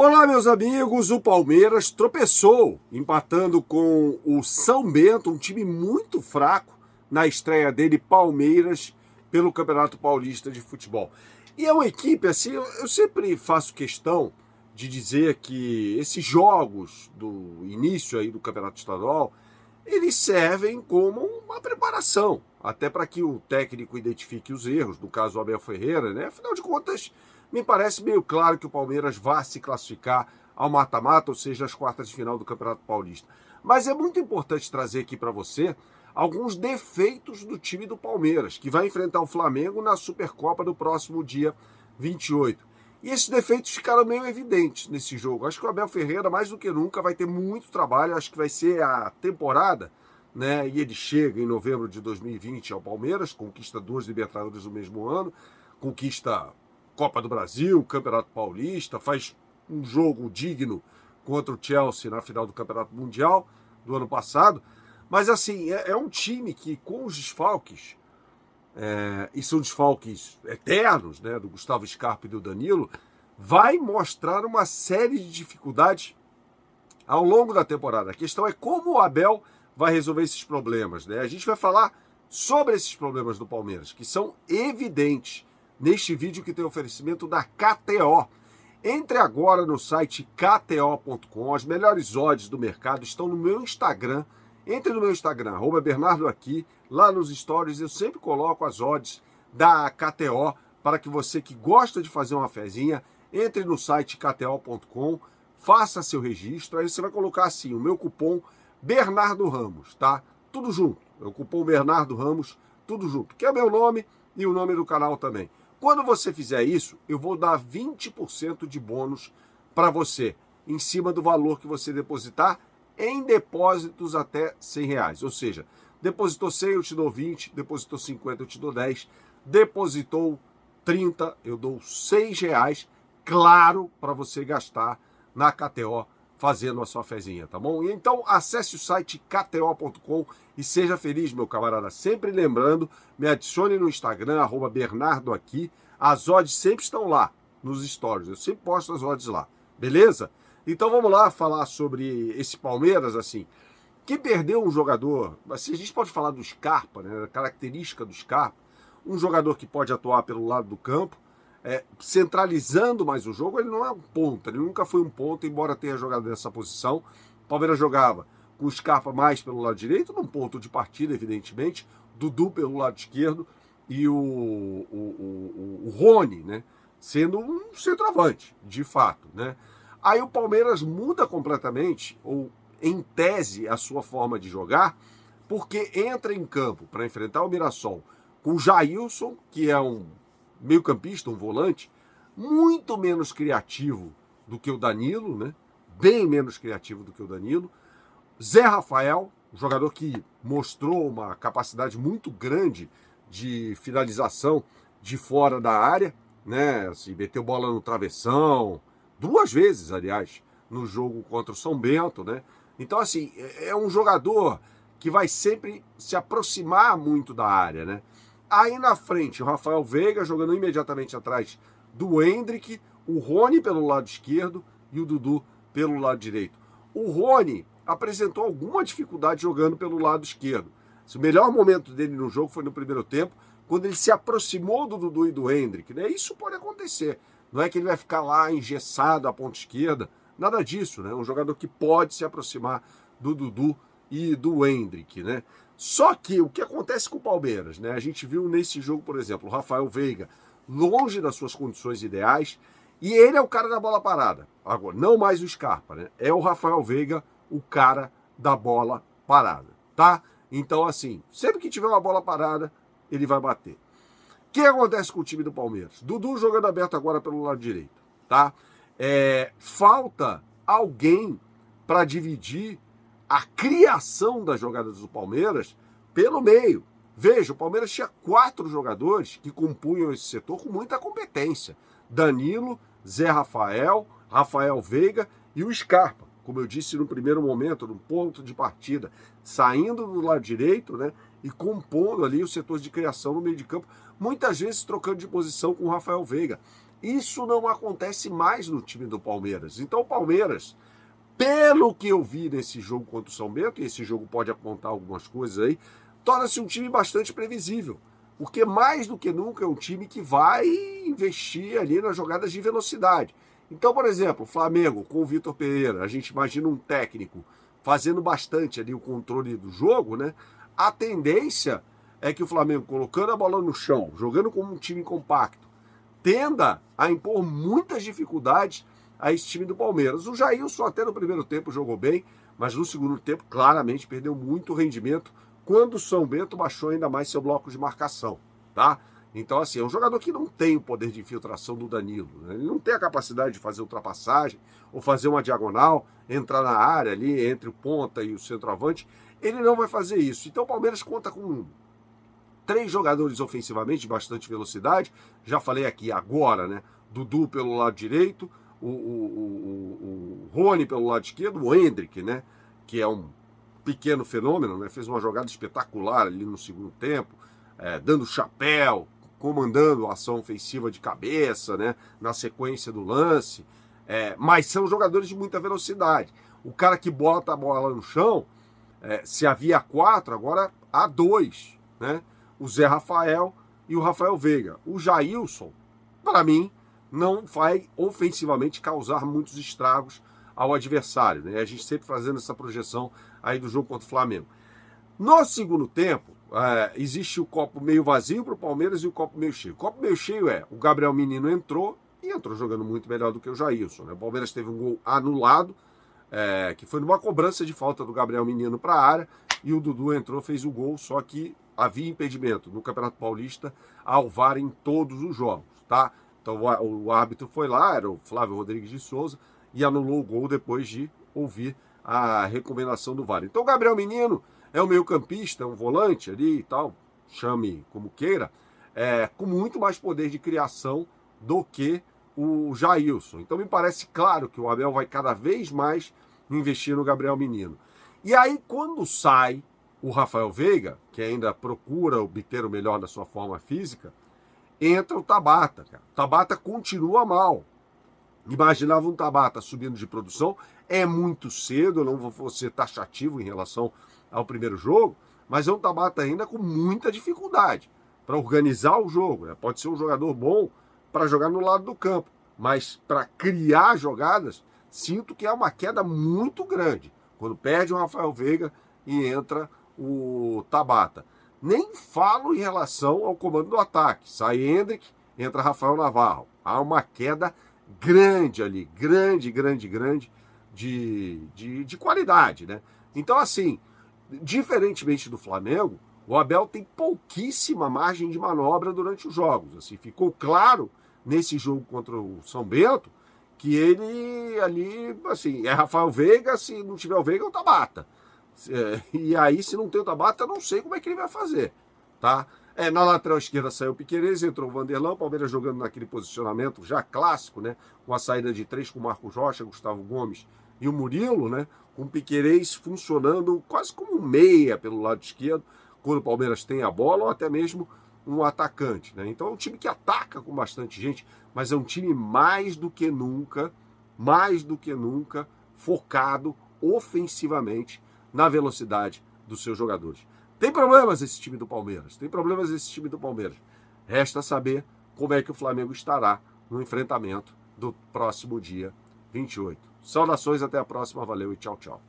Olá, meus amigos, o Palmeiras tropeçou, empatando com o São Bento, um time muito fraco, na estreia dele, Palmeiras, pelo Campeonato Paulista de Futebol. E é uma equipe, assim, eu sempre faço questão de dizer que esses jogos do início aí do Campeonato Estadual, eles servem como uma preparação, até para que o técnico identifique os erros, no caso o Abel Ferreira, né? Afinal de contas, me parece meio claro que o Palmeiras vai se classificar ao mata-mata, ou seja, às quartas de final do Campeonato Paulista. Mas é muito importante trazer aqui para você alguns defeitos do time do Palmeiras, que vai enfrentar o Flamengo na Supercopa do próximo dia 28. E esses defeitos ficaram meio evidentes nesse jogo. Acho que o Abel Ferreira, mais do que nunca, vai ter muito trabalho. Acho que vai ser a temporada, né? E ele chega em novembro de 2020 ao Palmeiras, conquista 2 Libertadores no mesmo ano, conquista Copa do Brasil, Campeonato Paulista, faz um jogo digno contra o Chelsea na final do Campeonato Mundial do ano passado. Mas assim, é um time que com os desfalques, e são desfalques eternos, né, do Gustavo Scarpa e do Danilo, vai mostrar uma série de dificuldades ao longo da temporada. A questão é como o Abel vai resolver esses problemas, né? A gente vai falar sobre esses problemas do Palmeiras, que são evidentes neste vídeo que tem oferecimento da KTO. Entre agora no site kto.com, as melhores odds do mercado estão no meu Instagram. Entre no meu Instagram, @BernardoAqui, lá nos stories eu sempre coloco as odds da KTO para que você que gosta de fazer uma fezinha, entre no site kto.com, faça seu registro, aí você vai colocar assim, o meu cupom Bernardo Ramos, tá? Tudo junto, o cupom Bernardo Ramos, tudo junto, que é meu nome e o nome do canal também. Quando você fizer isso, eu vou dar 20% de bônus para você, em cima do valor que você depositar, em depósitos até R$100. Ou seja, depositou 100, eu te dou 20, depositou 50, eu te dou 10, depositou 30, eu dou R$6, claro, para você gastar na KTO fazendo a sua fezinha, tá bom? E então acesse o site kto.com e seja feliz, meu camarada. Sempre lembrando, me adicione no Instagram, @BernardoAqui. As odds sempre estão lá, nos stories. Eu sempre posto as odds lá, beleza? Então vamos lá falar sobre esse Palmeiras, assim, que perdeu um jogador, assim, a gente pode falar do Scarpa, né, a característica do Scarpa, um jogador que pode atuar pelo lado do campo, centralizando mais o jogo. Ele não é um ponta, ele nunca foi um ponta, embora tenha jogado nessa posição. O Palmeiras jogava com o Scarpa mais pelo lado direito, num ponto de partida, evidentemente, Dudu pelo lado esquerdo e o Rony, né, sendo um centroavante, de fato, né. Aí o Palmeiras muda completamente, ou em tese, a sua forma de jogar, porque entra em campo para enfrentar o Mirassol com o Jailson, que é um meio-campista, um volante, muito menos criativo do que o Danilo, né? Bem menos criativo do que o Danilo. Zé Rafael, um jogador que mostrou uma capacidade muito grande de finalização de fora da área, né? Assim, meteu bola no travessão, 2 vezes, aliás, no jogo contra o São Bento, né? Então, assim, é um jogador que vai sempre se aproximar muito da área, né? Aí na frente, o Rafael Veiga jogando imediatamente atrás do Hendrick, o Rony pelo lado esquerdo e o Dudu pelo lado direito. O Rony apresentou alguma dificuldade jogando pelo lado esquerdo. O melhor momento dele no jogo foi no primeiro tempo, quando ele se aproximou do Dudu e do Hendrick, né? Isso pode acontecer. Não é que ele vai ficar lá engessado à ponta esquerda, nada disso, né? Um jogador que pode se aproximar do Dudu e do Hendrick, né? Só que o que acontece com o Palmeiras, né? A gente viu nesse jogo, por exemplo, o Rafael Veiga longe das suas condições ideais, e ele é o cara da bola parada. Agora, não mais o Scarpa, né? É o Rafael Veiga o cara da bola parada, tá? Então, assim, sempre que tiver uma bola parada, ele vai bater. O que acontece com o time do Palmeiras? Dudu jogando aberto agora pelo lado direito, tá? Falta alguém para dividir a criação das jogadas do Palmeiras pelo meio. Veja, o Palmeiras tinha 4 jogadores que compunham esse setor com muita competência. Danilo, Zé Rafael, Rafael Veiga e o Scarpa. Como eu disse no primeiro momento, no ponto de partida, saindo do lado direito, né, e compondo ali o setor de criação no meio de campo, muitas vezes trocando de posição com o Rafael Veiga. Isso não acontece mais no time do Palmeiras. Então o Palmeiras, pelo que eu vi nesse jogo contra o São Bento, e esse jogo pode apontar algumas coisas aí, torna-se um time bastante previsível. Porque mais do que nunca é um time que vai investir ali nas jogadas de velocidade. Então, por exemplo, o Flamengo com o Vitor Pereira, a gente imagina um técnico fazendo bastante ali o controle do jogo, né? A tendência é que o Flamengo, colocando a bola no chão, jogando como um time compacto, tenda a impor muitas dificuldades a esse time do Palmeiras. O Jailson até no primeiro tempo jogou bem, mas no segundo tempo claramente perdeu muito rendimento quando o São Bento baixou ainda mais seu bloco de marcação, tá? Então, assim, é um jogador que não tem o poder de infiltração do Danilo, né? Ele não tem a capacidade de fazer ultrapassagem ou fazer uma diagonal, entrar na área ali entre o ponta e o centroavante. Ele não vai fazer isso. Então o Palmeiras conta com 3 jogadores ofensivamente de bastante velocidade. Já falei aqui agora, né? Dudu pelo lado direito, o Rony pelo lado esquerdo, o Hendrick, né? Que é um pequeno fenômeno, né? Fez uma jogada espetacular ali no segundo tempo, dando chapéu, comandando a ação ofensiva de cabeça, né? Na sequência do lance. Mas são jogadores de muita velocidade. O cara que bota a bola no chão, se havia 4, agora há 2, né? O Zé Rafael e o Rafael Veiga. O Jailson, para mim, não vai ofensivamente causar muitos estragos ao adversário, né? A gente sempre fazendo essa projeção aí do jogo contra o Flamengo. No segundo tempo, existe o copo meio vazio para o Palmeiras e o copo meio cheio. O copo meio cheio o Gabriel Menino entrou jogando muito melhor do que o Jailson, né? O Palmeiras teve um gol anulado, que foi numa cobrança de falta do Gabriel Menino para a área, e o Dudu entrou, fez o gol, só que havia impedimento no Campeonato Paulista ao VAR em todos os jogos, tá? Então o árbitro foi lá, era o Flávio Rodrigues de Souza, e anulou o gol depois de ouvir a recomendação do VAR. Então o Gabriel Menino é um meio-campista, um volante ali e tal, chame como queira, com muito mais poder de criação do que o Jailson. Então me parece claro que o Abel vai cada vez mais investir no Gabriel Menino. E aí quando sai o Rafael Veiga, que ainda procura obter o melhor da sua forma física, entra o Tabata, cara. O Tabata continua mal. Imaginava um Tabata subindo de produção, é muito cedo, eu não vou ser taxativo em relação ao primeiro jogo, mas é um Tabata ainda com muita dificuldade para organizar o jogo, né? Pode ser um jogador bom para jogar no lado do campo, mas para criar jogadas, sinto que é uma queda muito grande quando perde o Rafael Veiga e entra o Tabata. Nem falo em relação ao comando do ataque. Sai Hendrick, entra Rafael Navarro. Há uma queda grande ali, grande de qualidade, né? Então, assim, diferentemente do Flamengo, o Abel tem pouquíssima margem de manobra durante os jogos. Assim, ficou claro nesse jogo contra o São Bento que ele ali, assim, é Rafael Veiga, se não tiver o Veiga, é o Tabata. E aí, se não tem o Tabata, eu não sei como é que ele vai fazer, tá? Na lateral esquerda saiu o Piquerez, entrou o Vanderlan, o Palmeiras jogando naquele posicionamento já clássico, né? Com a saída de 3 com o Marcos Rocha, Gustavo Gomes e o Murilo, né? Com o Piquerez funcionando quase como um meia pelo lado esquerdo, quando o Palmeiras tem a bola, ou até mesmo um atacante, né? Então é um time que ataca com bastante gente, mas é um time mais do que nunca focado ofensivamente na velocidade dos seus jogadores. Tem problemas esse time do Palmeiras, Resta saber como é que o Flamengo estará no enfrentamento do próximo dia 28. Saudações, até a próxima, valeu e tchau, tchau.